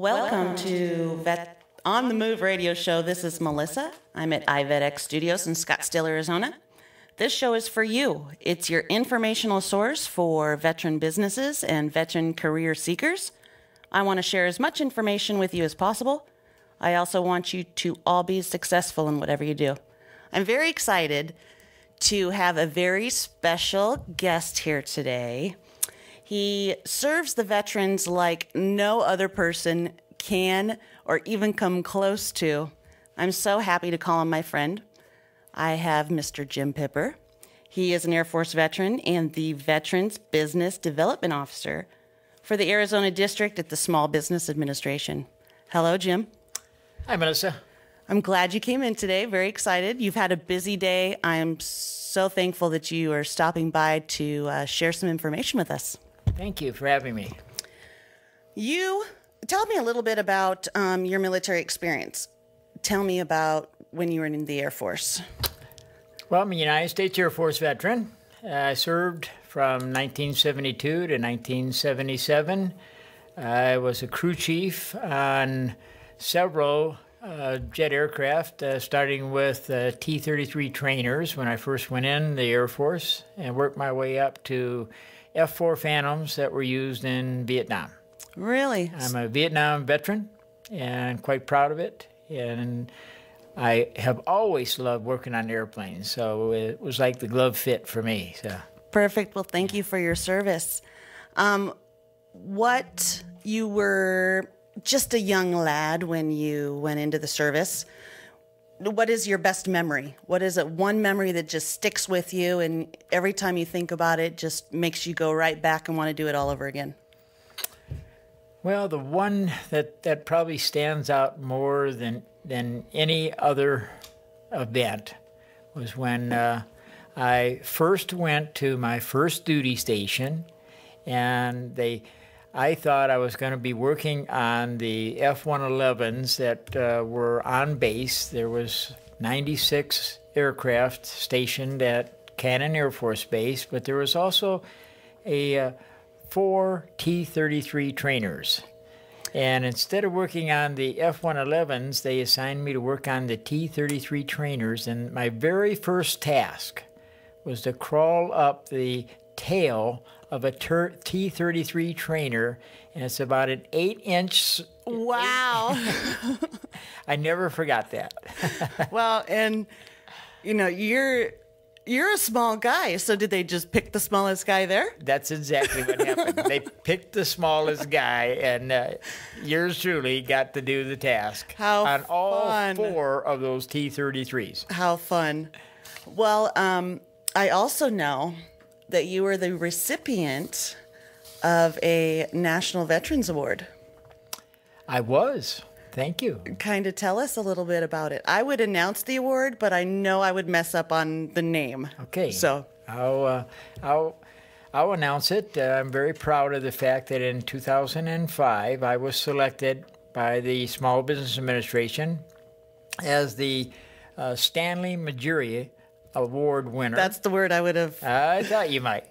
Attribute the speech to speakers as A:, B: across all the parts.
A: Welcome to Vet on the Move radio show. This is Melissa. I'm at iVetX Studios in Scottsdale, Arizona. This show is for you. It's your informational source for veteran businesses and veteran career seekers. I want to share as much information with you as possible. I also want you to all be successful in whatever you do. I'm very excited to have a very special guest here today. He serves the veterans like no other person can or even come close to. I'm so happy to call him my friend. I have Mr. Jim Pipper. He is an Air Force veteran and the Veterans Business Development Officer for the Arizona District at the Small Business Administration. Hello, Jim.
B: Hi, Melissa.
A: I'm glad you came in today. Very excited. You've had a busy day. I'm so thankful that you are stopping by to share some information with us.
B: Thank you for having me.
A: You tell me a little bit about your military experience. Tell me about when you were in the Air Force.
B: Well, I'm a United States Air Force veteran. I served from 1972 to 1977. I was a crew chief on several jet aircraft, starting with T-33 trainers when I first went in the Air Force, and worked my way up to F-4 Phantoms that were used in Vietnam.
A: Really?
B: I'm a Vietnam veteran and quite proud of it. And I have always loved working on airplanes, so it was like the glove fit for me. So
A: perfect. Well, thank you for your service. What you were just a young lad when you went into the service. What is your best memory? What is it? One memory that just sticks with you, and every time you think about it, just makes you go right back and want to do it all over again?
B: Well, the one that probably stands out more than any other event was when I first went to my first duty station, and I thought I was going to be working on the F-111s that were on base. There was 96 aircraft stationed at Cannon Air Force Base, but there was also 4 T-33 trainers. And instead of working on the F-111s, they assigned me to work on the T-33 trainers. And my very first task was to crawl up the tail of a T-33 trainer, and it's about an 8-inch.
A: Wow.
B: I never forgot that.
A: Well, and you know, you're a small guy, so did they just pick the smallest guy there?
B: That's exactly what happened. They picked the smallest guy, and yours truly got to do the task on all 4 of those T-33s.
A: How fun. Well, I also know that you were the recipient of a National Veterans Award. I
B: was. Thank you.
A: Kind of tell us a little bit about it. I would announce the award, but I know I would mess up on the name.
B: Okay.
A: So
B: I'll announce it. I'm very proud of the fact that in 2005 I was selected by the Small Business Administration as the Stanley Majuri Award winner.
A: That's the word I would have.
B: I thought you might.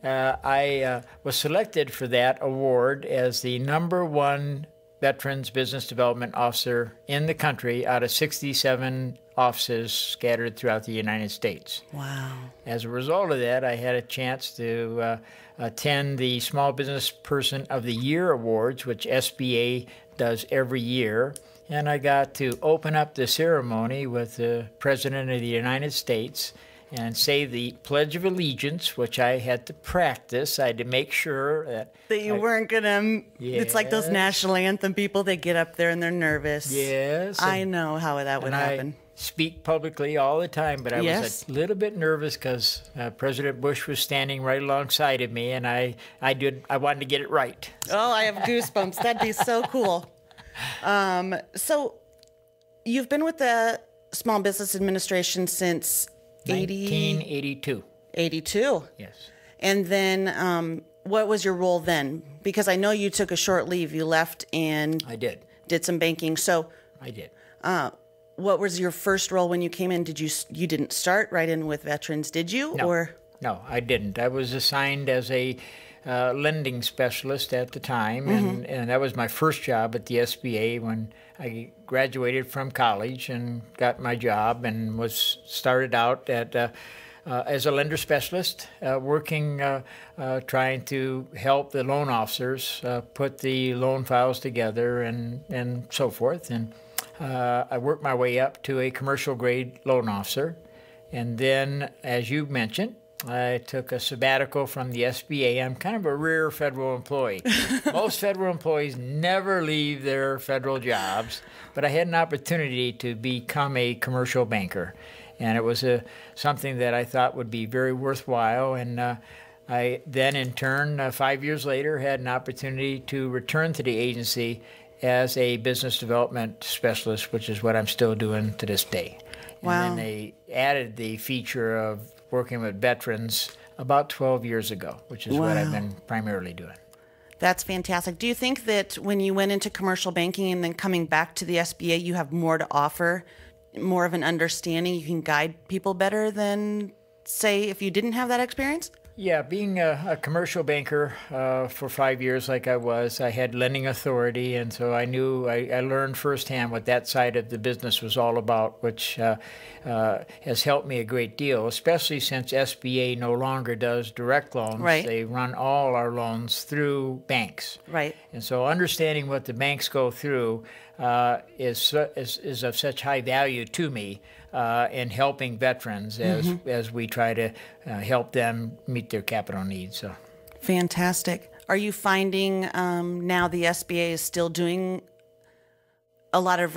B: I was selected for that award as the #1 Veterans Business Development Officer in the country out of 67 offices scattered throughout the United States.
A: Wow.
B: As a result of that, I had a chance to attend the Small Business Person of the Year Awards, which SBA does every year. And I got to open up the ceremony with the President of the United States and say the Pledge of Allegiance, which I had to practice. I had to make sure that
A: you weren't going to...
B: Yes.
A: It's like those national anthem people, they get up there and they're nervous.
B: Yes.
A: I know how that would happen.
B: I speak publicly all the time, but I was a little bit nervous because President Bush was standing right alongside of me, and I wanted to get it right.
A: Oh, I have goosebumps. That'd be so cool. So you've been with the Small Business Administration since
B: 1982.
A: 82.
B: Yes.
A: And then what was your role then? Because I know you took a short leave. You left and
B: I
A: did some banking. So
B: I did.
A: What was your first role when you came in? You didn't start right in with veterans, did you?
B: No. No, I didn't. I was assigned as a lending specialist at the time, and that was my first job at the SBA when I graduated from college and got my job and was started out at as a lender specialist, working, trying to help the loan officers put the loan files together and so forth. And I worked my way up to a commercial grade loan officer. And then, as you mentioned, I took a sabbatical from the SBA. I'm kind of a rare federal employee. Most federal employees never leave their federal jobs, but I had an opportunity to become a commercial banker. And it was something that I thought would be very worthwhile. And I then, in turn, 5 years later, had an opportunity to return to the agency as a business development specialist, which is what I'm still doing to this day.
A: Wow.
B: And then they added the feature of working with veterans about 12 years ago, which is what I've been primarily doing.
A: That's fantastic. Do you think that when you went into commercial banking and then coming back to the SBA, you have more to offer, more of an understanding, you can guide people better than, say, if you didn't have that experience?
B: Yeah, being a commercial banker for 5 years like I was, I had lending authority, and so I knew, I learned firsthand what that side of the business was all about, which has helped me a great deal, especially since SBA no longer does direct loans.
A: Right.
B: They run all our loans through banks.
A: Right.
B: And so understanding what the banks go through is of such high value to me in helping veterans as we try to help them meet their capital needs. So,
A: fantastic. Are you finding now the SBA is still doing a lot of,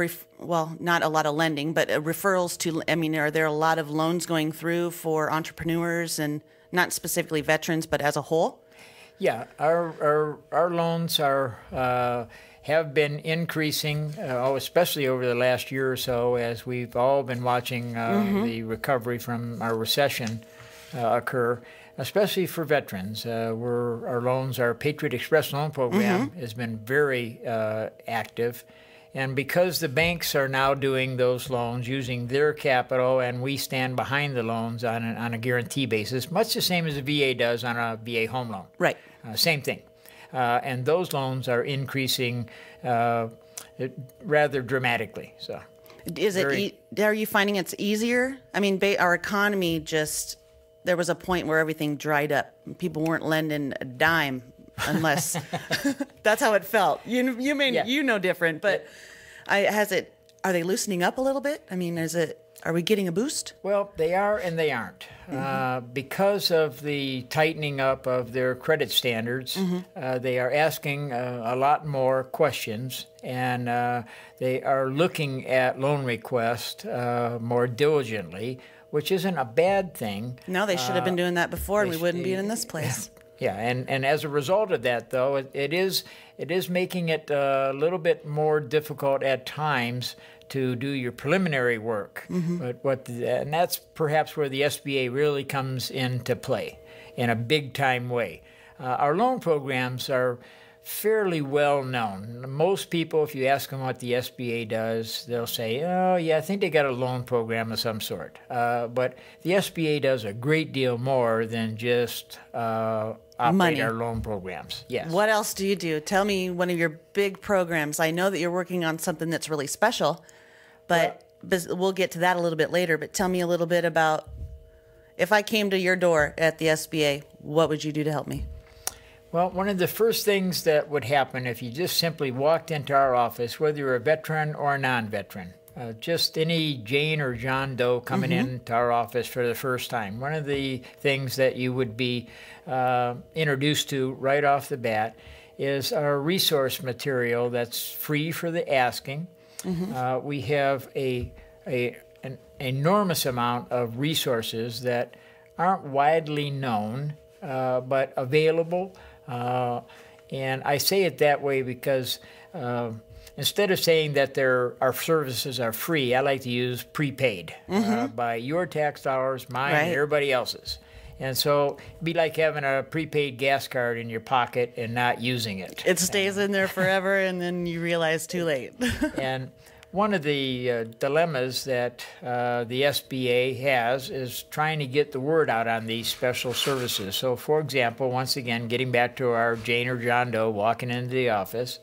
A: not a lot of lending, but referrals to, are there a lot of loans going through for entrepreneurs and not specifically veterans, but as a whole?
B: Yeah, our loans have been increasing, especially over the last year or so, as we've all been watching the recovery from our recession occur, especially for veterans. Our loans, our Patriot Express loan program has been very active. And because the banks are now doing those loans using their capital, and we stand behind the loans on a guarantee basis, much the same as the VA does on a VA home loan.
A: Right.
B: Same thing. And those loans are increasing rather dramatically. So,
A: are you finding it's easier? Our economy there was a point where everything dried up. People weren't lending a dime unless that's how it felt. You know different, but are they loosening up a little bit? Are we getting a boost?
B: Well, they are and they aren't. Because of the tightening up of their credit standards, they are asking a lot more questions, and they are looking at loan requests more diligently, which isn't a bad thing.
A: No, they should have been doing that before, and we wouldn't be in this place.
B: Yeah, and as a result of that, though, it is making it a little bit more difficult at times to do your preliminary work. But and that's perhaps where the SBA really comes into play in a big-time way. Our loan programs are fairly well known. Most people, if you ask them what the SBA does, they'll say, oh, yeah, I think they got a loan program of some sort. But the SBA does a great deal more than just operate our loan programs. Yes.
A: What else do you do? Tell me one of your big programs. I know that you're working on something that's really special, but we'll get to that a little bit later. But tell me a little bit about, if I came to your door at the SBA, what would you do to help me?
B: Well, one of the first things that would happen if you just simply walked into our office, whether you're a veteran or a non-veteran, just any Jane or John Doe coming into our office for the first time, one of the things that you would be introduced to right off the bat is our resource material that's free for the asking. We have an enormous amount of resources that aren't widely known, but available. And I say it that way because instead of saying that our services are free, I like to use prepaid by your tax dollars, mine, and everybody else's. And so it'd be like having a prepaid gas card in your pocket and not using it.
A: It stays in there forever, and then you realize too late.
B: And one of the dilemmas that the SBA has is trying to get the word out on these special services. So, for example, once again, getting back to our Jane or John Doe walking into the office,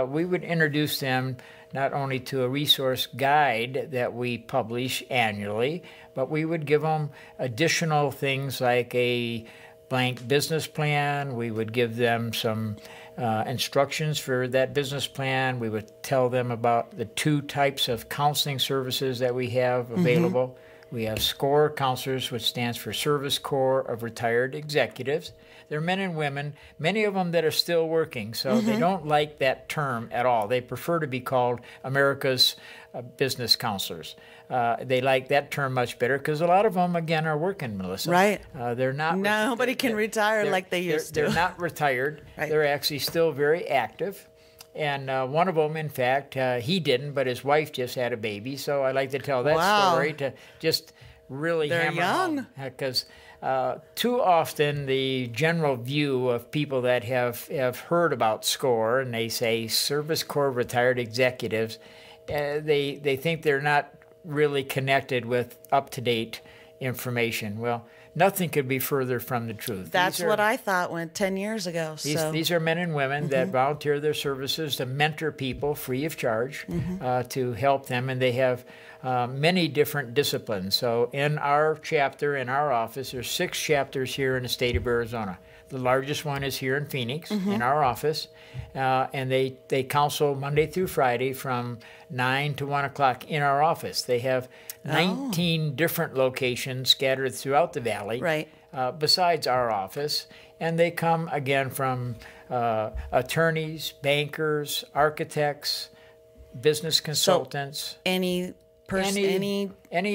B: we would introduce them not only to a resource guide that we publish annually, but we would give them additional things like a blank business plan. We would give them some instructions for that business plan. We would tell them about the 2 types of counseling services that we have available. We have SCORE counselors, which stands for Service Corps of Retired Executives. They're men and women, many of them that are still working, so they don't like that term at all. They prefer to be called America's business counselors. They like that term much better because a lot of them, again, are working, Melissa.
A: Right.
B: They're not.
A: Nobody can retire like they used to.
B: They're not retired.
A: Right.
B: They're actually still very active. And one of them, in fact, he didn't, but his wife just had a baby. So I like to tell that story to just really hammer home. Because too often the general view of people that have heard about SCORE, and they say Service Corps of Retired Executives, they think they're not really connected with up-to-date information. Well, nothing could be further from the truth.
A: That's what I thought 10 years ago.
B: These are men and women that volunteer their services to mentor people free of charge to help them, and they have many different disciplines. So in our chapter, in our office, there's 6 chapters here in the state of Arizona. The largest one is here in Phoenix, in our office, and they counsel Monday through Friday from 9 to 1 o'clock in our office. They have 19 different locations scattered throughout the valley, besides our office, and they come again from attorneys, bankers, architects, business consultants.
A: So any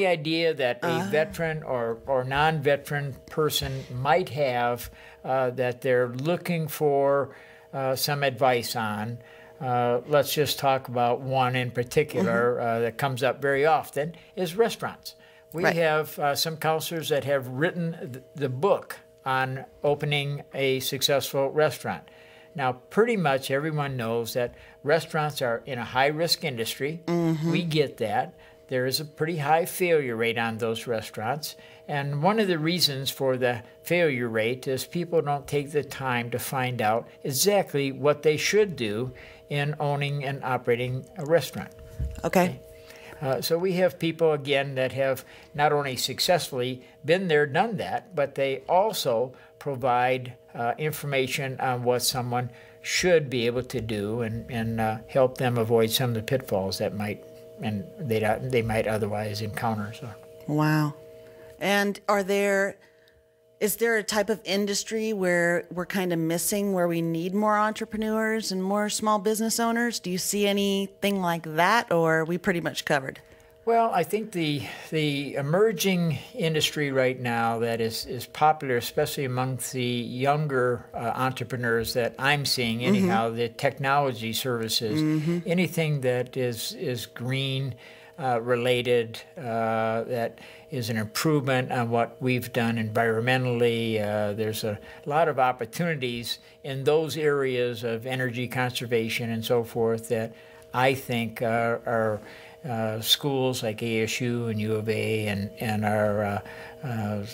B: idea that a veteran or non-veteran person might have that they're looking for some advice on. Let's just talk about one in particular that comes up very often is restaurants. We have some counselors that have written the book on opening a successful restaurant. Now, pretty much everyone knows that restaurants are in a high-risk industry. We get that. There is a pretty high failure rate on those restaurants. And one of the reasons for the failure rate is people don't take the time to find out exactly what they should do in owning and operating a restaurant.
A: Okay.
B: So we have people, again, that have not only successfully been there, done that, but they also provide information on what someone should be able to do and help them avoid some of the pitfalls that they might otherwise encounter. So.
A: Wow. And is there a type of industry where we're kind of missing, where we need more entrepreneurs and more small business owners? Do you see anything like that, or are we pretty much covered?
B: Well, I think the emerging industry right now that is popular, especially amongst the younger entrepreneurs that I'm seeing anyhow, the technology services, anything that is green related, that is an improvement on what we've done environmentally. There's a lot of opportunities in those areas of energy conservation and so forth that I think are schools like ASU and U of A and our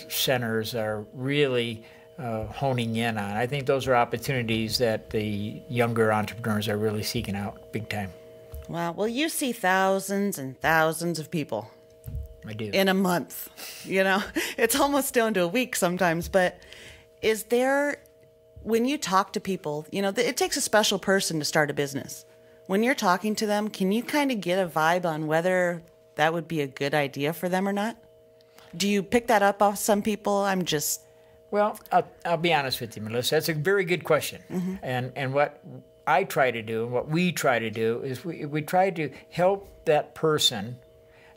B: centers are really honing in on. I think those are opportunities that the younger entrepreneurs are really seeking out big time.
A: Wow. Well, you see thousands and thousands of people.
B: I do.
A: In a month. It's almost down to a week sometimes. But is there, when you talk to people, it takes a special person to start a business. When you're talking to them, can you kind of get a vibe on whether that would be a good idea for them or not? Do you pick that up off some people?
B: Well, I'll be honest with you, Melissa. That's a very good question. And what I try to do and what we try to do is we try to help that person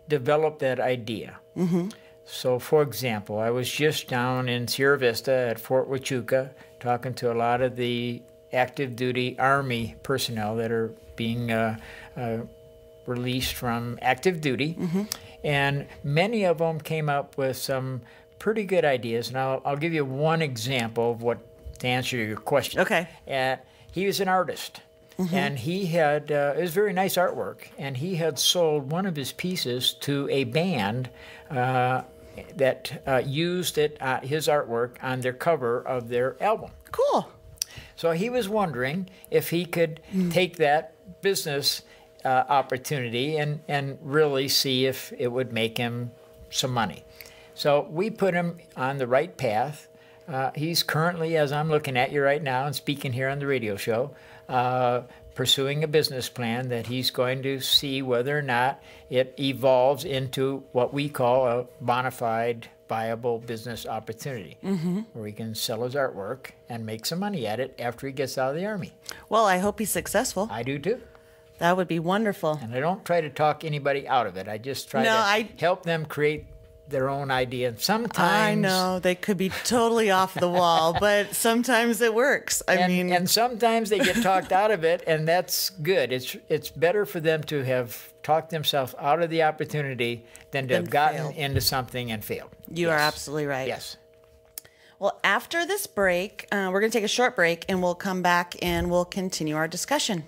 B: develop that idea. So, for example, I was just down in Sierra Vista at Fort Huachuca talking to a lot of the active duty Army personnel that are being released from active duty. And many of them came up with some pretty good ideas. And I'll give you one example of to answer your question.
A: Okay.
B: He was an artist. And he had, it was very nice artwork, and he had sold one of his pieces to a band that used his artwork on their cover of their album.
A: Cool.
B: So he was wondering if he could take that business opportunity and really see if it would make him some money. So we put him on the right path. He's currently, as I'm looking at you right now and speaking here on the radio show, pursuing a business plan that he's going to see whether or not it evolves into what we call a bona fide, viable business opportunity, where he can sell his artwork and make some money at it after he gets out of the Army.
A: Well, I hope he's successful.
B: I do too.
A: That would be wonderful.
B: And I don't try to talk anybody out of it. I just try to help them create their own idea. And sometimes
A: I know they could be totally off the wall, but sometimes it works.
B: And sometimes they get talked out of it, and that's good. It's better for them to have talked themselves out of the opportunity than to have gotten into something and failed.
A: You are absolutely right.
B: Yes.
A: Well, after this break, we're going to take a short break, and we'll come back and we'll continue our discussion.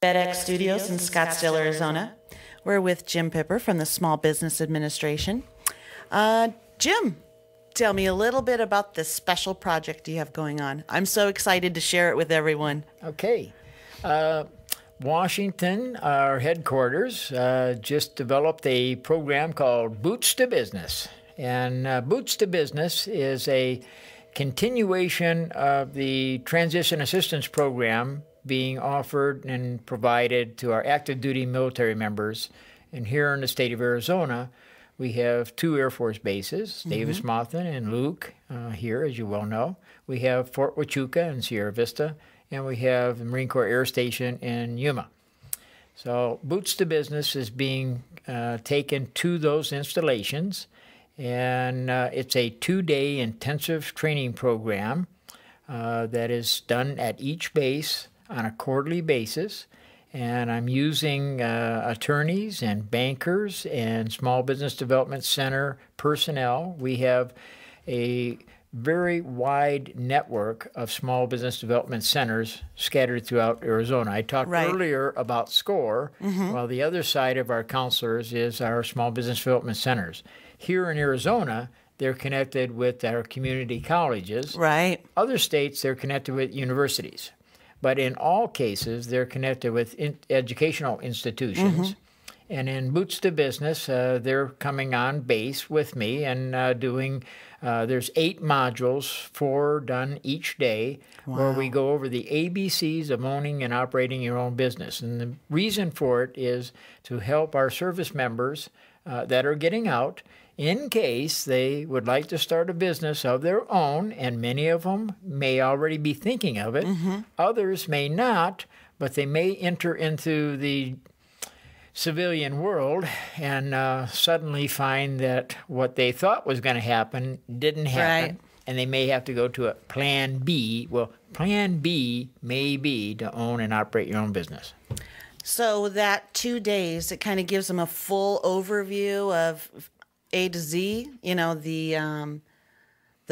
A: FedEx Studios in Scottsdale, Arizona. We're with Jim Pipper from the Small Business Administration. Jim, tell me a little bit about this special project you have going on. I'm so excited to share it with everyone.
B: Okay. Washington, our headquarters, just developed a program called Boots to Business. And Boots to Business is a continuation of the Transition Assistance Program being offered and provided to our active duty military members. And here in the state of Arizona, we have 2 Air Force bases, Davis Monthan and Luke here, as you well know. We have Fort Huachuca in Sierra Vista, and we have the Marine Corps Air Station in Yuma. So Boots to Business is being taken to those installations, and it's a 2-day intensive training program that is done at each base on a quarterly basis. And I'm using attorneys and bankers and Small Business Development Center personnel. We have a very wide network of small business development centers scattered throughout Arizona. I talked earlier about SCORE, while the other side of our counselors is our small business development centers. Here in Arizona, they're connected with our community colleges.
A: Right.
B: Other states, they're connected with universities. But in all cases, they're connected with educational institutions. And in Boots to Business, they're coming on base with me and doing, there's 8 modules, 4 done each day, where we go over the ABCs of owning and operating your own business. And the reason for it is to help our service members that are getting out in case they would like to start a business of their own, and many of them may already be thinking of it. Others may not, but they may enter into the civilian world and suddenly find that what they thought was going to happen didn't happen, and they may have to go to a plan B. Well, plan B may be to own and operate your own business.
A: So that 2 days, it kind of gives them a full overview of A to Z, you know, the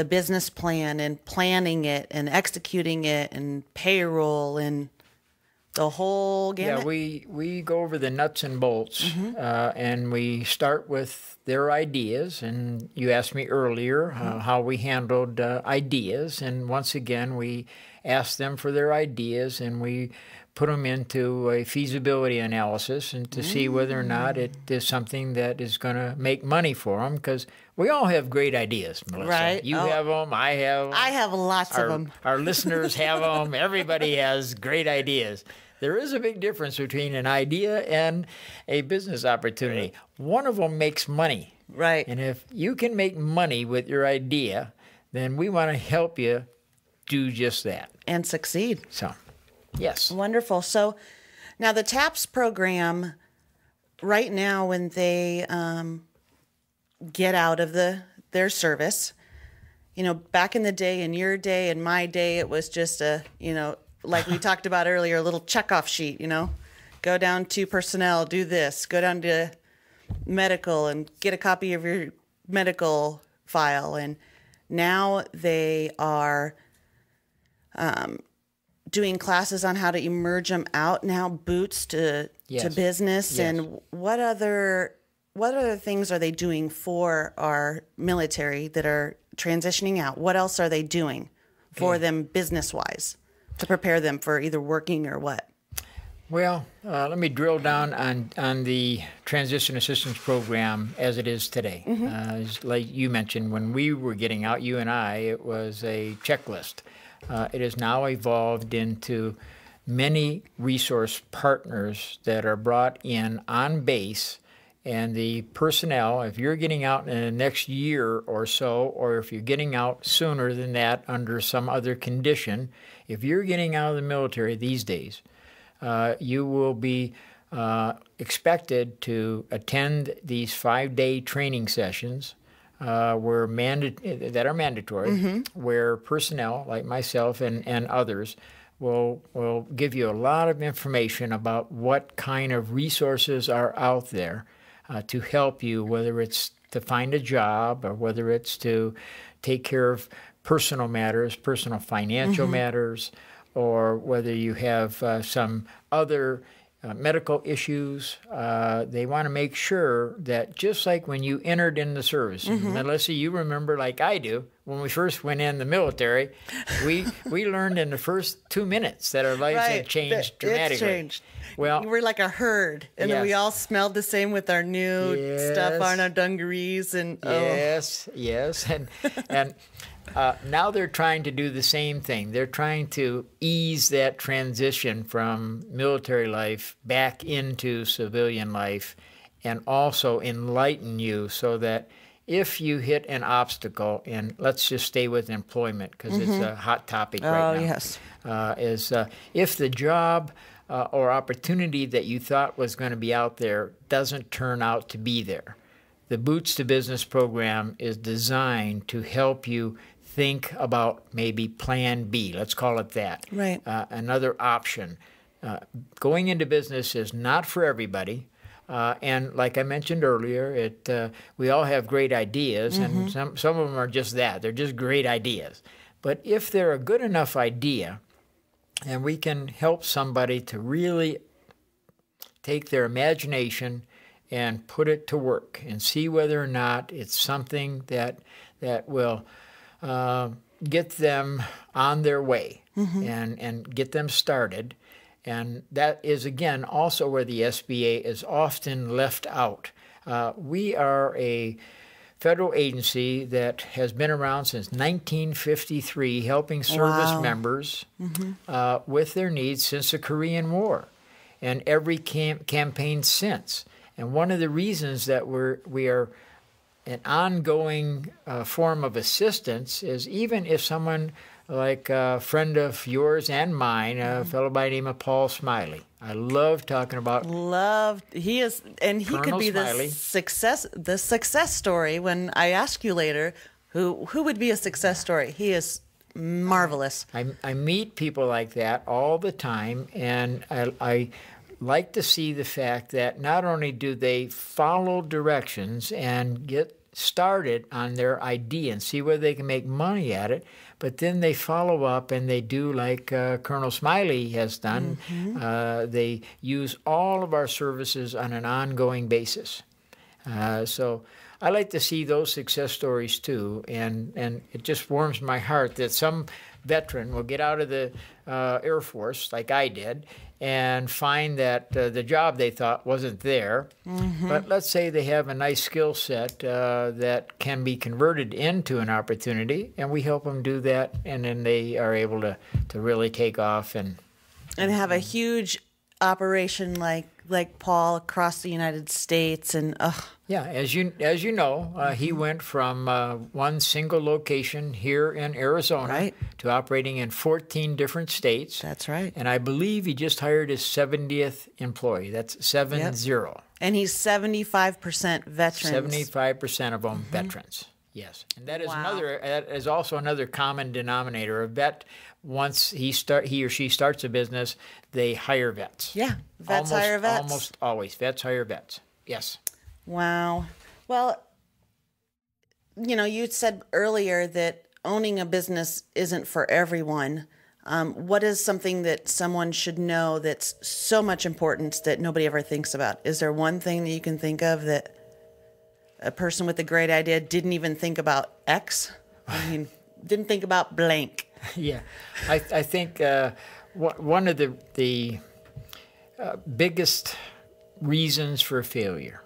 A: business plan and planning it and executing it and payroll and the whole gamut.
B: Yeah, we go over the nuts and bolts, and we start with their ideas. And you asked me earlier how we handled ideas. And once again, we ask them for their ideas, and we put them into a feasibility analysis and to see whether or not it is something that is going to make money for them, because we all have great ideas, Melissa.
A: Right.
B: You have them, I have
A: lots of them.
B: Our listeners have them. Everybody has great ideas. There is a big difference between an idea and a business opportunity. One of them makes money.
A: Right.
B: And if you can make money with your idea, then we want to help you do just that.
A: And succeed.
B: So, yes.
A: Wonderful. So now the TAPS program, right now when they get out of their service, you know, back in the day, in your day, in my day, it was just a, you know, like we talked about earlier, a little checkoff sheet, you know, go down to personnel, do this, go down to medical and get a copy of your medical file. And now they are doing classes on how to emerge them out now, boots to business.
B: Yes.
A: And what other things are they doing for our military that are transitioning out? What else are they doing for them business-wise to prepare them for either working or what?
B: Well, let me drill down on the transition assistance program as it is today. Like you mentioned, when we were getting out, you and I, it was a checklist. It has now evolved into many resource partners that are brought in on base, and the personnel, if you're getting out in the next year or so, or if you're getting out sooner than that under some other condition, if you're getting out of the military these days, you will be expected to attend these 5-day training sessions that are mandatory, where personnel like myself and others will give you a lot of information about what kind of resources are out there to help you, whether it's to find a job or whether it's to take care of personal matters, personal financial matters, or whether you have some other medical issues. They want to make sure that just like when you entered in the service, Melissa, you remember like I do, when we first went in the military, we learned in the first 2 minutes that our lives had changed dramatically.
A: It's changed.
B: Well,
A: we were like a herd, and then we all smelled the same with our new stuff on our dungarees. And
B: yes, and now they're trying to do the same thing. They're trying to ease that transition from military life back into civilian life, and also enlighten you so that if you hit an obstacle, and let's just stay with employment because it's a hot topic right now.
A: Yes.
B: If the job or opportunity that you thought was going to be out there doesn't turn out to be there, the Boots to Business program is designed to help you think about maybe Plan B. Let's call it that.
A: Right.
B: Another option. Going into business is not for everybody. And like I mentioned earlier, we all have great ideas, and some of them are just that. They're just great ideas. But if they're a good enough idea, and we can help somebody to really take their imagination and put it to work and see whether or not it's something that will get them on their way and get them started. And that is, again, also where the SBA is often left out. We are a federal agency that has been around since 1953, helping service members with their needs since the Korean War and every campaign since. And one of the reasons that we are an ongoing form of assistance is even if someone like a friend of yours and mine, a fellow by the name of Paul Smiley. I love talking about.
A: He is, and he could be the success story. When I ask you later, who would be a success story? He is marvelous.
B: I meet people like that all the time, and I like to see the fact that not only do they follow directions and get started on their idea and see whether they can make money at it, but then they follow up and they do like Colonel Smiley has done. They use all of our services on an ongoing basis. So I like to see those success stories too, and it just warms my heart that some veteran will get out of the Air Force, like I did, and find that the job they thought wasn't there. But let's say they have a nice skill set that can be converted into an opportunity, and we help them do that, and then they are able to really take off and
A: have a huge operation like Paul across the United States. And
B: yeah, as you know, he went from one single location here in Arizona to operating in 14 different states.
A: That's right.
B: And I believe he just hired his 70th employee. That's 70.
A: Yep. And he's 75% veterans.
B: 75% of them veterans. Yes, and that is that is also another common denominator. A vet, once he or she starts a business, they hire vets.
A: Yeah, vets hire vets.
B: Almost always, vets hire vets. Yes.
A: Wow. Well, you said earlier that owning a business isn't for everyone. What is something that someone should know that's so much importance that nobody ever thinks about? Is there one thing that you can think of that a person with a great idea didn't even think about X? I mean, didn't think about blank.
B: Yeah. I think one of the biggest reasons for failure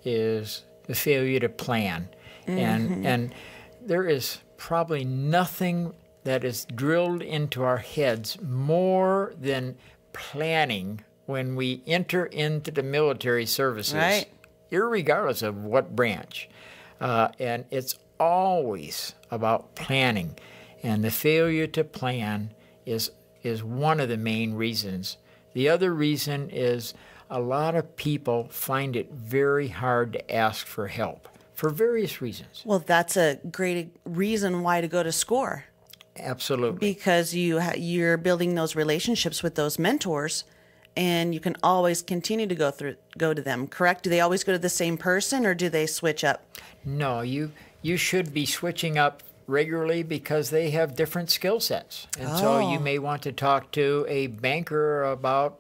B: is the failure to plan. And there is probably nothing that is drilled into our heads more than planning when we enter into the military services, irregardless of what branch. And it's always about planning. And the failure to plan is one of the main reasons. The other reason is a lot of people find it very hard to ask for help for various reasons.
A: Well, that's a great reason why to go to SCORE.
B: Absolutely.
A: Because you're building those relationships with those mentors, and you can always continue to go to them, correct? Do they always go to the same person, or do they switch up?
B: No, you should be switching up regularly because they have different skill sets. And so you may want to talk to a banker about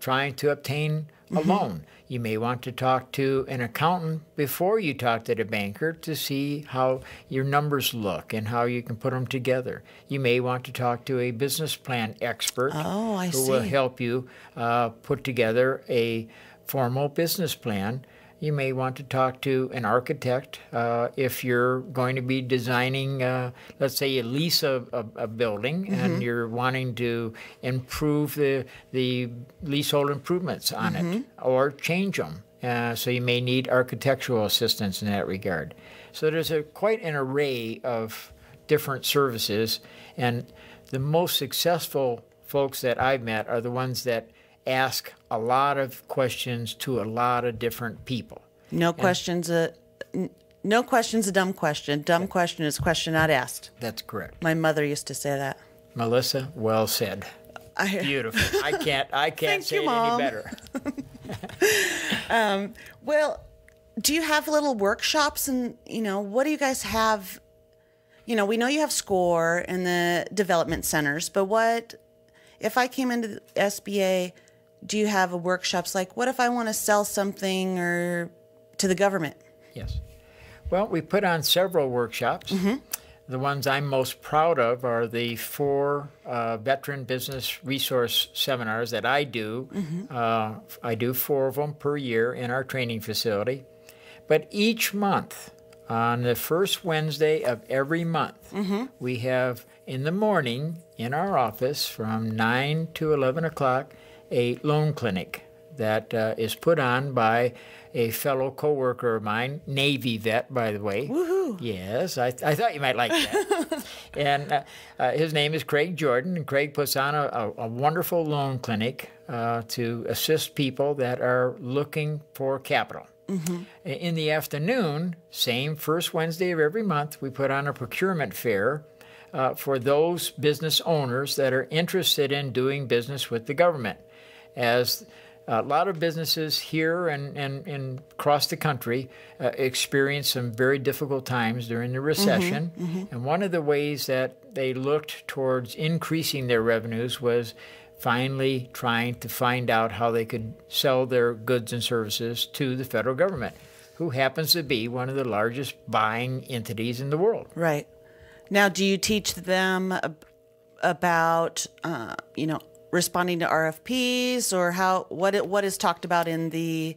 B: trying to obtain a loan. You may want to talk to an accountant before you talk to the banker to see how your numbers look and how you can put them together. You may want to talk to a business plan expert who will help you put together a formal business plan. You may want to talk to an architect if you're going to be designing, let's say, you lease a building and you're wanting to improve the leasehold improvements on it or change them. So you may need architectural assistance in that regard. So there's quite an array of different services, and the most successful folks that I've met are the ones that ask a lot of questions to a lot of different people.
A: No questions No question's a dumb question. Dumb question is a question not asked.
B: That's correct.
A: My mother used to say that.
B: Melissa, well said. Beautiful. I can't say it any better.
A: Well, do you have little workshops, and what do you guys have? We know you have SCORE and the development centers, but what if I came into the SBA? Do you have workshops like, what if I want to sell something or to the government?
B: Yes. Well, we put on several workshops.
A: Mm-hmm.
B: The ones I'm most proud of are the 4 veteran business resource seminars that I do.
A: Mm-hmm.
B: I do 4 of them per year in our training facility. But each month, on the first Wednesday of every month,
A: mm-hmm.
B: we have in the morning in our office from 9 to 11 o'clock a loan clinic that is put on by a fellow coworker of mine, Navy vet, by the way.
A: Woohoo!
B: Yes, I thought you might like that. And his name is Craig Jordan, and Craig puts on a wonderful loan clinic to assist people that are looking for capital.
A: Mm-hmm.
B: In the afternoon, same first Wednesday of every month, we put on a procurement fair for those business owners that are interested in doing business with the government. As a lot of businesses here and across the country experienced some very difficult times during the recession.
A: Mm-hmm, mm-hmm.
B: And one of the ways that they looked towards increasing their revenues was finally trying to find out how they could sell their goods and services to the federal government, who happens to be one of the largest buying entities in the world.
A: Right. Now, do you teach them about, responding to RFPs, or what is talked about in the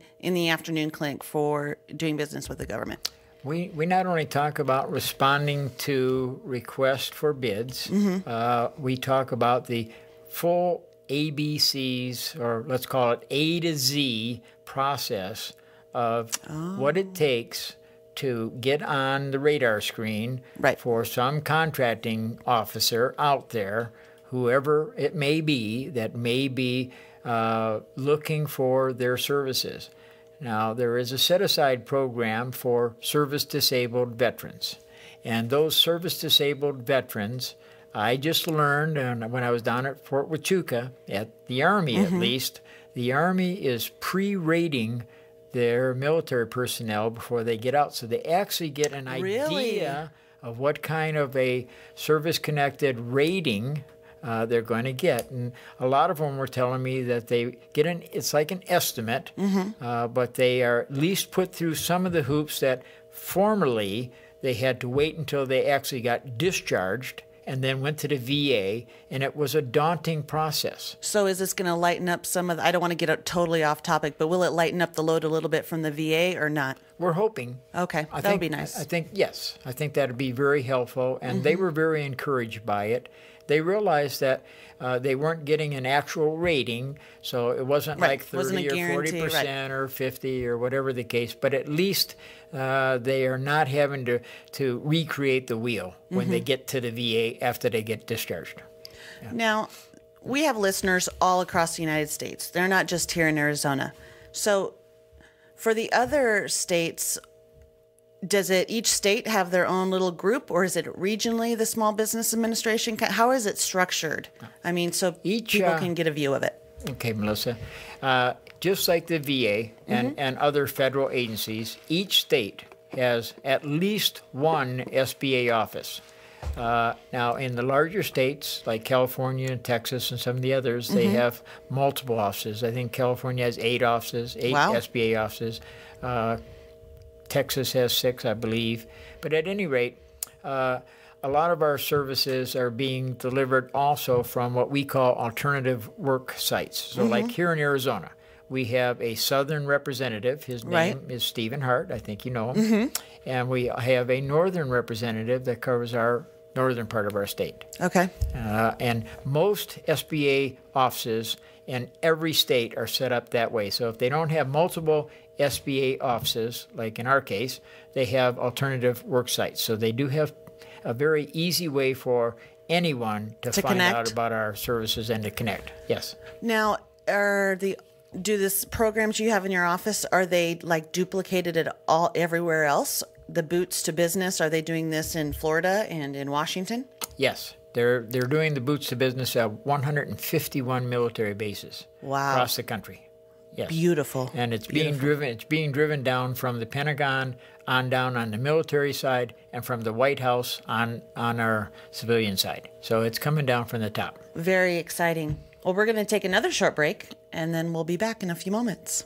A: afternoon clinic for doing business with the government?
B: We not only talk about responding to requests for bids,
A: Mm-hmm.
B: We talk about the full ABCs, or let's call it A to Z process of what it takes to get on the radar screen
A: Right.
B: for some contracting officer out there, whoever it may be, that may be looking for their services. Now, there is a set-aside program for service-disabled veterans. And those service-disabled veterans, I just learned when I was down at Fort Huachuca, at the Army
A: Mm-hmm.
B: at least, the Army is pre-rating their military personnel before they get out. So they actually get an idea of what kind of a service-connected rating they're going to get. And a lot of them were telling me that they get it's like an estimate,
A: Mm-hmm.
B: but they are at least put through some of the hoops that formerly they had to wait until they actually got discharged and then went to the VA, and it was a daunting process.
A: So is this going to lighten up some of I don't want to get totally off topic, but will it lighten up the load a little bit from the VA or not?
B: We're hoping.
A: Okay, that would be nice.
B: I think, yes. I think that would be very helpful, and they were very encouraged by it. They realized that they weren't getting an actual rating, so it wasn't
A: Right.
B: like 30
A: Wasn't a
B: or
A: guarantee,
B: 40% or 50 or whatever the case, but at least they are not having to recreate the wheel when they get to the VA after they get discharged. Yeah.
A: Now, we have listeners all across the United States. They're not just here in Arizona. So for the other states, does each state have their own little group, or is it regionally the Small Business Administration? How is it structured? I mean, so people can get a view of it.
B: Okay, Melissa. Just like the VA and other federal agencies, each state has at least one SBA office. Now, in the larger states like California and Texas and some of the others, they have multiple offices. I think California has 8 offices, 8
A: Wow.
B: SBA offices. Texas has 6, I believe. But at any rate, a lot of our services are being delivered also from what we call alternative work sites. So like here in Arizona, we have a southern representative. His name is Stephen Hart. I think you know him. And we have a northern representative that covers our northern part of our state.
A: Okay.
B: And most SBA offices in every state are set up that way. So if they don't have multiple SBA offices, like in our case, they have alternative work sites. So they do have a very easy way for anyone to find
A: connect.
B: out about our services and to connect. Yes.
A: Now, do this programs you have in your office, are they like duplicated at everywhere else? the Boots to Business, are they doing this in Florida and in Washington?
B: Yes, they're doing the Boots to Business at 151 military bases across the country. Yes.
A: Beautiful.
B: And it's being driven down from the Pentagon on down on the military side and from the White House on our civilian side. So it's coming down from the top.
A: Very exciting. Well, we're going to take another short break, and then we'll be back in a few moments.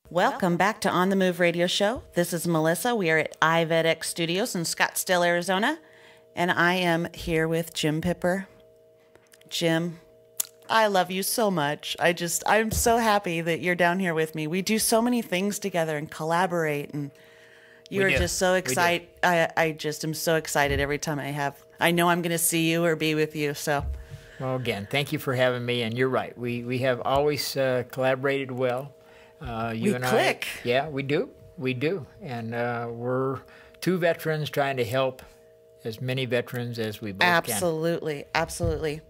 A: Welcome back to On the Move Radio Show. This is Melissa. We are at IVEDX Studios in Scottsdale, Arizona, and I am here with Jim Pipper. Jim, I love you so much. I'm so happy that you're down here with me. We do so many things together and collaborate, and you are just so excited. I just am so excited every time I know I'm going to see you or be with you. So,
B: well, again, thank you for having me. And you're right. We have always collaborated well. You and
A: click.
B: Yeah, we do. And we're two veterans trying to help as many veterans as we both can.
A: Absolutely.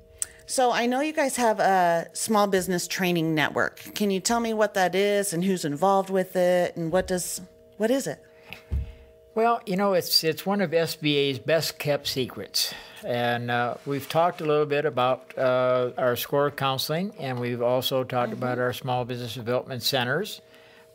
A: So I know you guys have a small business training network. Can you tell me what that is and who's involved with it and what is it?
B: Well, you know, it's one of SBA's best kept secrets. And we've talked a little bit about our SCORE counseling, and we've also talked about our small business development centers.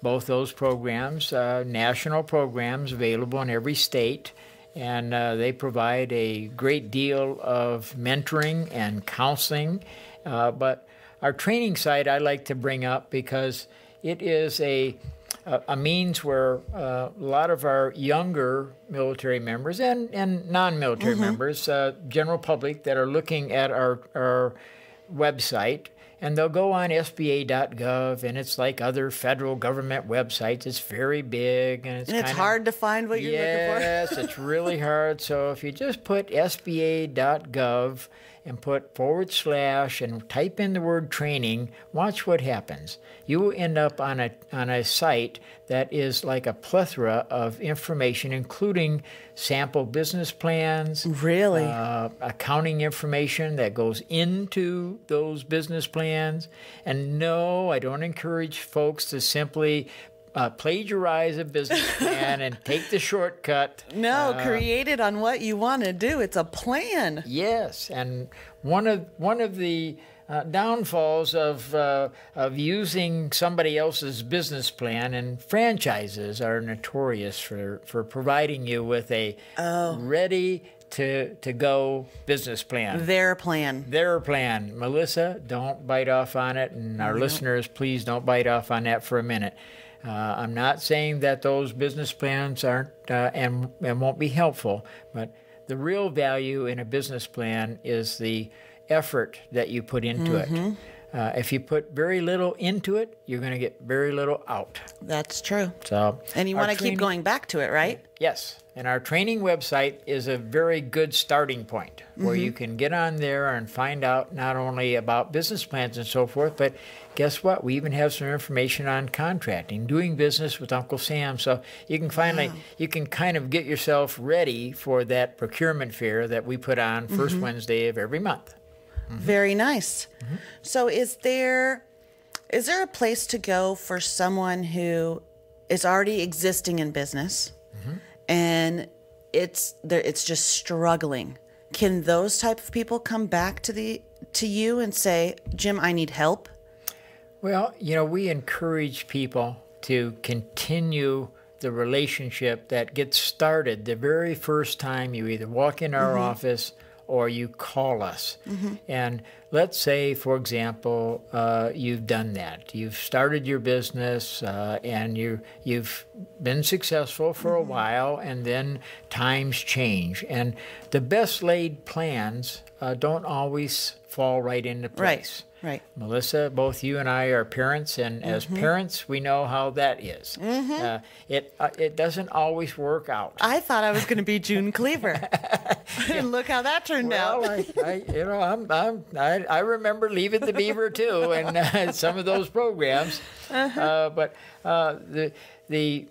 B: Both those programs, national programs available in every state, and they provide a great deal of mentoring and counseling. But our training site I like to bring up because it is a means where a lot of our younger military members and non-military members, general public that are looking at our website, and they'll go on SBA.gov, and it's like other federal government websites. It's very big, and
A: it's hard to find what you're looking for.
B: Yes, it's really hard. So if you just put SBA.gov and put / and type in the word training, watch what happens. You will end up on a site that is like a plethora of information, including sample business plans,
A: really,
B: accounting information that goes into those business plans. And no, I don't encourage folks to simply plagiarize a business plan and take the shortcut.
A: No, create it on what you want to do. It's a plan.
B: Yes, and one of the downfalls of using somebody else's business plan, and franchises are notorious for providing you with a ready to go business plan.
A: Their plan.
B: Their plan. Melissa, don't bite off on it, and our listeners, please don't bite off on that for a minute. I'm not saying that those business plans aren't and won't be helpful, but the real value in a business plan is the effort that you put into it. If you put very little into it, you're going to get very little out.
A: That's true.
B: So,
A: and you want to keep going back to it, right?
B: Yes. And our training website is a very good starting point where you can get on there and find out not only about business plans and so forth, but guess what? We even have some information on contracting, doing business with Uncle Sam. So you can you can kind of get yourself ready for that procurement fair that we put on first Wednesday of every month.
A: Very nice. So is there a place to go for someone who is already existing in business and it's just struggling? Can those type of people come back to you and say, Jim, I need help?
B: Well, you know, we encourage people to continue the relationship that gets started the very first time you either walk in our office or you call us. And let's say, for example, you've done that. You've started your business and you've been successful for a while, and then times change. And the best laid plans don't always fall right into place.
A: Right.
B: Melissa, both you and I are parents, and as parents, we know how that is. It doesn't always work out.
A: I thought I was going to be June Cleaver, and look how that turned out.
B: I remember Leave It to Beaver too, and some of those programs. But the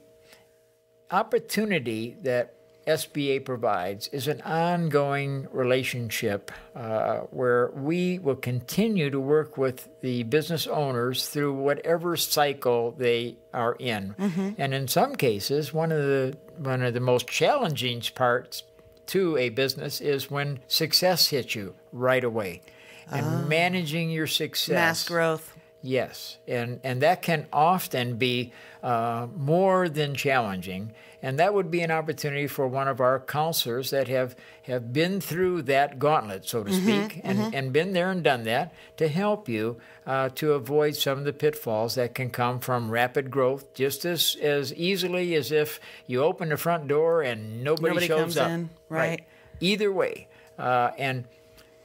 B: opportunity that SBA provides is an ongoing relationship where we will continue to work with the business owners through whatever cycle they are in. And in some cases, one of the most challenging parts to a business is when success hits you right away. And managing your success.
A: Mass growth.
B: Yes, and that can often be more than challenging, and that would be an opportunity for one of our counselors that have been through that gauntlet, so to speak, and been there and done that, to help you to avoid some of the pitfalls that can come from rapid growth, just as easily as if you open the front door and nobody shows
A: comes
B: up.
A: In. Right.
B: Either way, and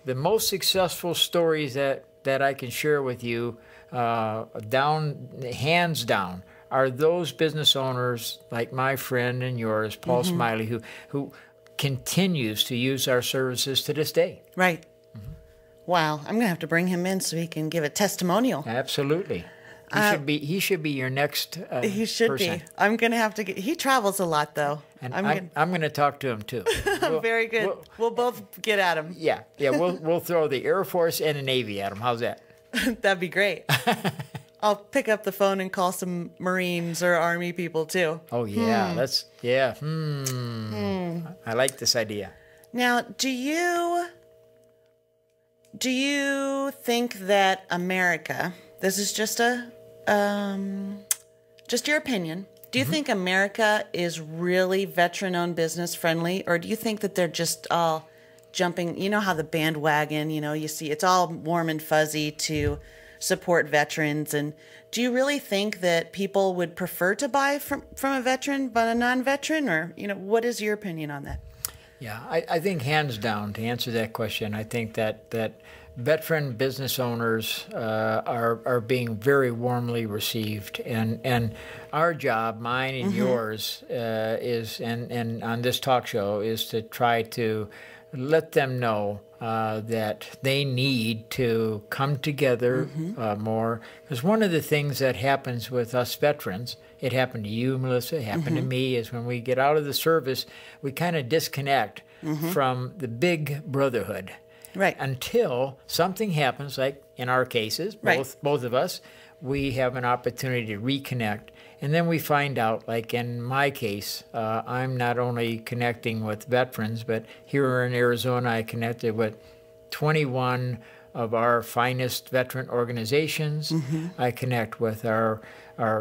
B: the most successful stories that I can share with you, hands down, are those business owners like my friend and yours, Paul Smiley, who continues to use our services to this day.
A: Right. Wow. I'm going to have to bring him in so he can give a testimonial.
B: Absolutely. He should be your next
A: he should
B: person.
A: be. I'm going to have to he travels a lot, though.
B: And I'm going to talk to him, too.
A: Very good. We'll both get at him.
B: Yeah. We'll throw the Air Force and the Navy at him. How's that?
A: That'd be great. I'll pick up the phone and call some Marines or Army people too.
B: Oh yeah, I like this idea.
A: Now, do you think that America, this is just just your opinion, do you think America is really veteran-owned business friendly, or do you think that they're just all jumping, you know how the bandwagon, you see it's all warm and fuzzy to support veterans, and do you really think that people would prefer to buy from a veteran but a non-veteran, or what is your opinion on that?
B: Yeah, I think hands down, to answer that question, I think that veteran business owners are being very warmly received, and our job, mine and yours, is and on this talk show is to try to let them know that they need to come together more. Because one of the things that happens with us veterans, it happened to you, Melissa, it happened to me, is when we get out of the service, we kind of disconnect from the big brotherhood.
A: Right.
B: Until something happens, like in our cases, both of us, we have an opportunity to reconnect. And then we find out, like in my case, I'm not only connecting with veterans, but here in Arizona, I connected with 21 of our finest veteran organizations. I connect with our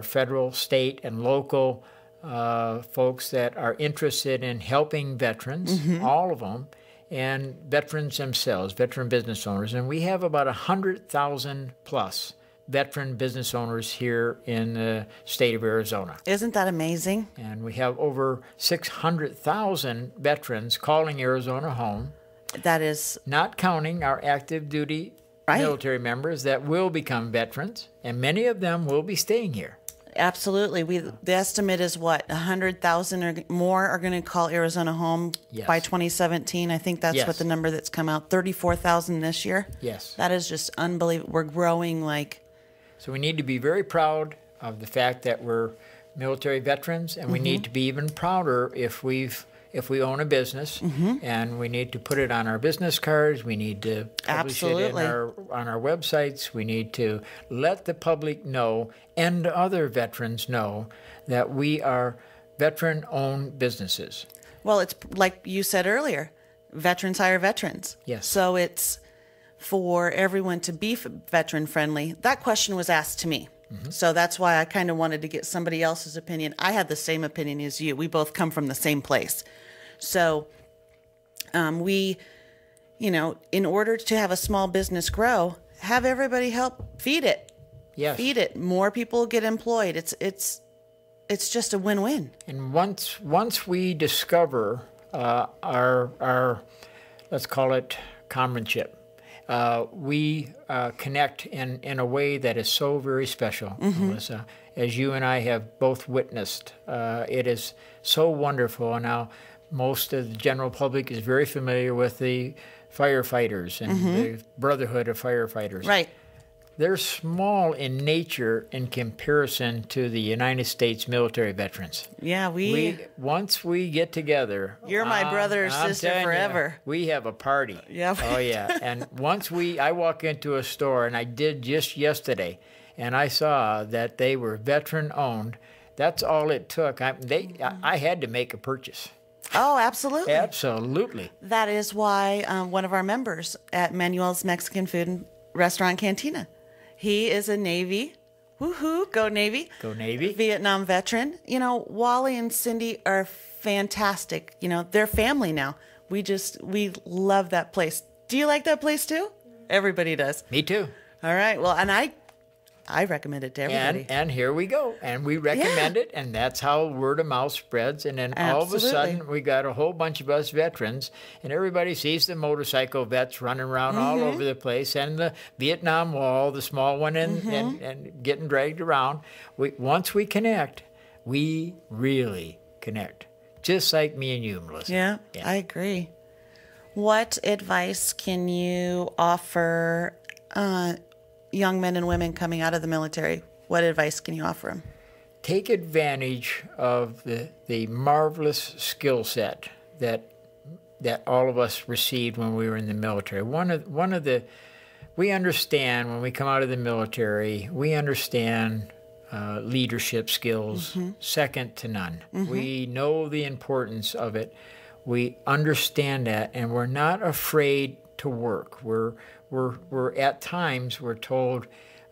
B: federal, state, and local folks that are interested in helping veterans, all of them, and veterans themselves, veteran business owners. And we have about 100,000 plus veteran business owners here in the state of Arizona.
A: Isn't that amazing?
B: And we have over 600,000 veterans calling Arizona home.
A: That is...
B: Not counting our active duty military members that will become veterans, and many of them will be staying here.
A: Absolutely. The estimate is what, 100,000 or more are going to call Arizona home by 2017. I think that's what the number that's come out. 34,000 this year.
B: Yes.
A: That is just unbelievable. We're growing like...
B: So we need to be very proud of the fact that we're military veterans, and we need to be even prouder if we own a business, and we need to put it on our business cards. We need to publish it on our websites. We need to let the public know and other veterans know that we are veteran-owned businesses.
A: Well, it's like you said earlier, veterans hire veterans.
B: Yes.
A: So it's for everyone to be veteran-friendly. That question was asked to me. So that's why I kind of wanted to get somebody else's opinion. I had the same opinion as you. We both come from the same place. So we, in order to have a small business grow, have everybody help feed it.
B: Yes.
A: Feed it. More people get employed. It's just a win-win.
B: And once we discover our let's call it comradeship, we connect in a way that is so very special, Melissa. As you and I have both witnessed, it is so wonderful. Now, most of the general public is very familiar with the firefighters and the Brotherhood of Firefighters.
A: Right.
B: They're small in nature in comparison to the United States military veterans.
A: Yeah,
B: once we get together,
A: you're my brother or sister forever.
B: We have a party.
A: Yeah.
B: Oh yeah. And I walk into a store, and I did just yesterday, and I saw that they were veteran owned. That's all it took. I had to make a purchase.
A: Oh, absolutely.
B: Absolutely.
A: That is why one of our members at Manuel's Mexican Food and Restaurant Cantina, he is a Navy, woohoo, go Navy.
B: Go Navy.
A: Vietnam veteran. Wally and Cindy are fantastic. They're family now. We love that place. Do you like that place too? Everybody does.
B: Me too.
A: All right. Well, and I recommend it to everybody.
B: And here we go. And we recommend it, and that's how word of mouth spreads. And then all of a sudden, we got a whole bunch of us veterans, and everybody sees the motorcycle vets running around all over the place, and the Vietnam Wall, the small one, and getting dragged around. Once we connect, we really connect. Just like me and you, Melissa.
A: Yeah, I agree. What advice can you offer young men and women coming out of the military? What advice can you offer them?
B: Take advantage of the marvelous skill set that all of us received when we were in the military. One of the we understand when we come out of the military, we understand leadership skills second to none. We know the importance of it. We understand that, and we're not afraid to work. We're at times we're told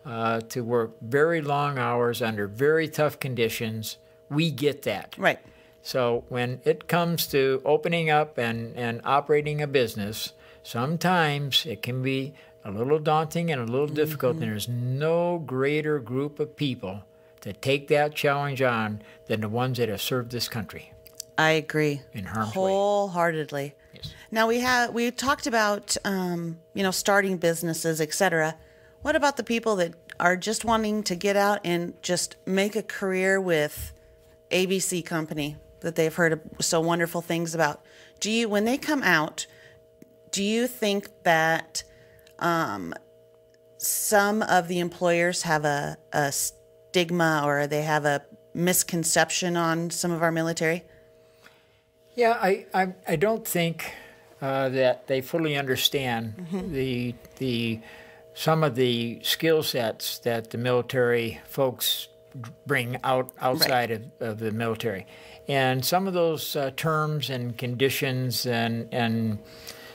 B: to work very long hours under very tough conditions. We get that.
A: Right.
B: So when it comes to opening up and operating a business, sometimes it can be a little daunting and a little difficult, and there's no greater group of people to take that challenge on than the ones that have served this country.
A: I agree.
B: In harm's way.
A: Wholeheartedly.
B: Yes.
A: Now we talked about starting businesses, etc. What about the people that are just wanting to get out and just make a career with ABC Company that they've heard so wonderful things about? When they come out, do you think that some of the employers have a stigma, or they have a misconception on some of our military?
B: Yeah, I don't think that they fully understand the some of the skill sets that the military folks bring outside of the military, and some of those terms and conditions and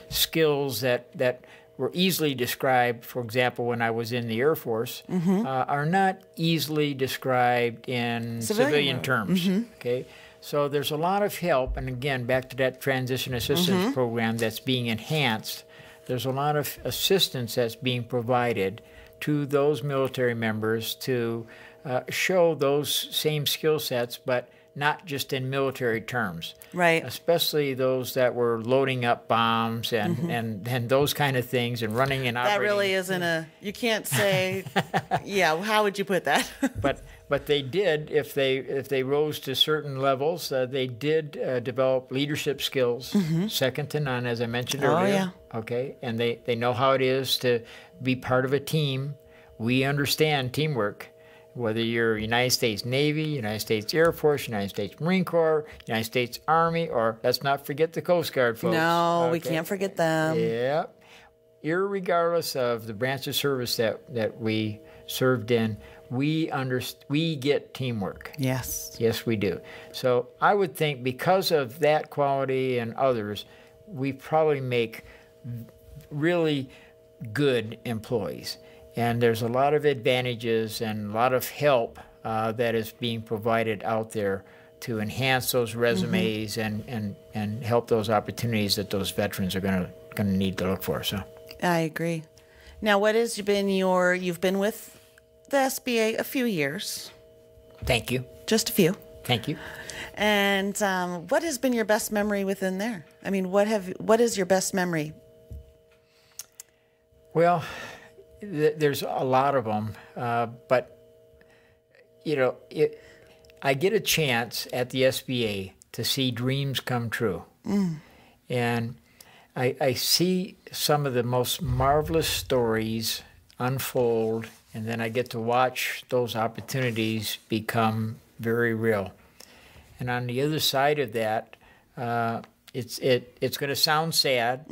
B: skills that were easily described, for example, when I was in the Air Force, are not easily described in civilian terms. Okay, so there's a lot of help, and again, back to that transition assistance program that's being enhanced. There's a lot of assistance that's being provided to those military members to show those same skill sets, but not just in military terms.
A: Right.
B: Especially those that were loading up bombs and those kind of things and running and operating.
A: That really isn't you can't say, yeah, how would you put that?
B: But they did, if they rose to certain levels, they did develop leadership skills, second to none, as I mentioned earlier.
A: Oh, yeah.
B: Okay, and they know how it is to be part of a team. We understand teamwork. Whether you're United States Navy, United States Air Force, United States Marine Corps, United States Army, or let's not forget the Coast Guard folks.
A: No,
B: okay?
A: We can't forget them.
B: Yeah. Irregardless of the branch of service that we served in, we get teamwork.
A: Yes.
B: Yes, we do. So I would think because of that quality and others, we probably make really good employees. And there's a lot of advantages and a lot of help that is being provided out there to enhance those resumes and help those opportunities that those veterans are going to need to look for. So
A: I agree. Now, what has been you've been with the SBA a few years.
B: Thank you.
A: Just a few.
B: Thank you.
A: And what has been your best memory within there? I mean, what is your best memory?
B: Well, there's a lot of them, but I get a chance at the SBA to see dreams come true, and I see some of the most marvelous stories unfold, and then I get to watch those opportunities become very real. And on the other side of that, it's going to sound sad,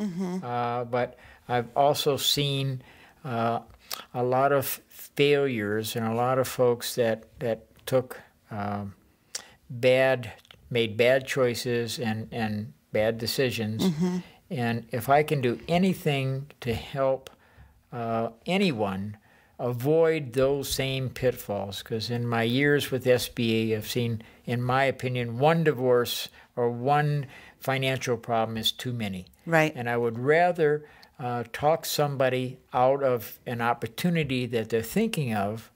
B: but I've also seen a lot of failures and a lot of folks that took made bad choices and bad decisions. And if I can do anything to help anyone avoid those same pitfalls, because in my years with SBA, I've seen, in my opinion, one divorce or one financial problem is too many.
A: Right.
B: And I would rather talk somebody out of an opportunity that they're thinking of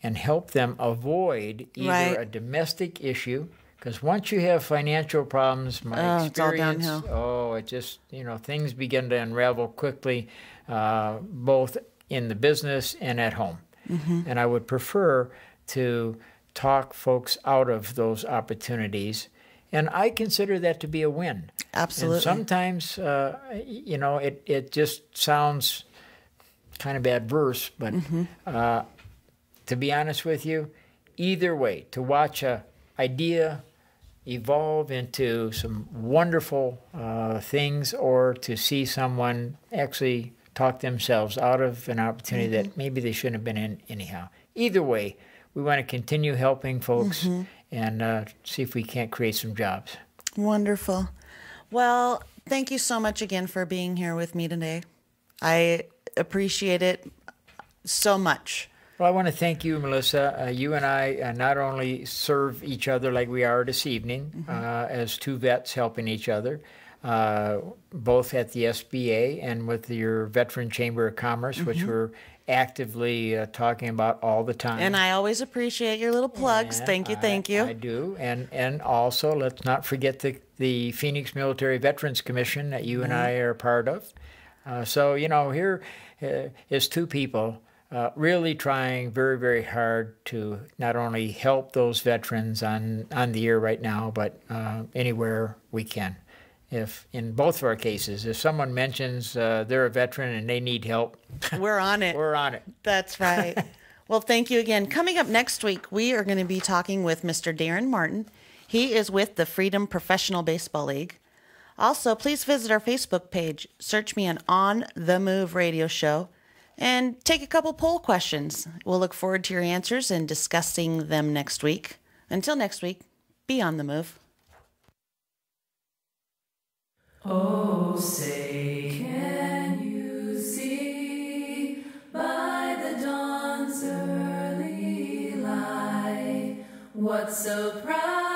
B: and help them avoid either a domestic issue, because once you have financial problems, my experience,
A: it's all downhill.
B: It just, things begin to unravel quickly, both in the business and at home. And I would prefer to talk folks out of those opportunities. And I consider that to be a win.
A: Absolutely.
B: And sometimes, it just sounds kind of adverse, but to be honest with you, either way, to watch an idea evolve into some wonderful things, or to see someone actually talk themselves out of an opportunity that maybe they shouldn't have been in anyhow. Either way, we want to continue helping folks and see if we can't create some jobs.
A: Wonderful. Well, thank you so much again for being here with me today. I appreciate it so much.
B: Well, I want to thank you, Melissa. You and I not only serve each other like we are this evening as two vets helping each other, both at the SBA and with your Veteran Chamber of Commerce, which we're actively talking about all the time.
A: And I always appreciate your little plugs.
B: And
A: thank you.
B: I do. And also, let's not forget the Phoenix Military Veterans Commission that you and I are part of. So, here is two people really trying very, very hard to not only help those veterans on the air right now, but anywhere we can. If in both of our cases, if someone mentions they're a veteran and they need help,
A: we're on it.
B: We're on it.
A: That's right. Well, thank you again. Coming up next week, we are going to be talking with Mr. Darren Martin. He is with the Freedom Professional Baseball League. Also, please visit our Facebook page. Search me On the Move Radio Show and take a couple poll questions. We'll look forward to your answers and discussing them next week. Until next week, be on the move.
C: Oh, say can you see by the dawn's early light what so proud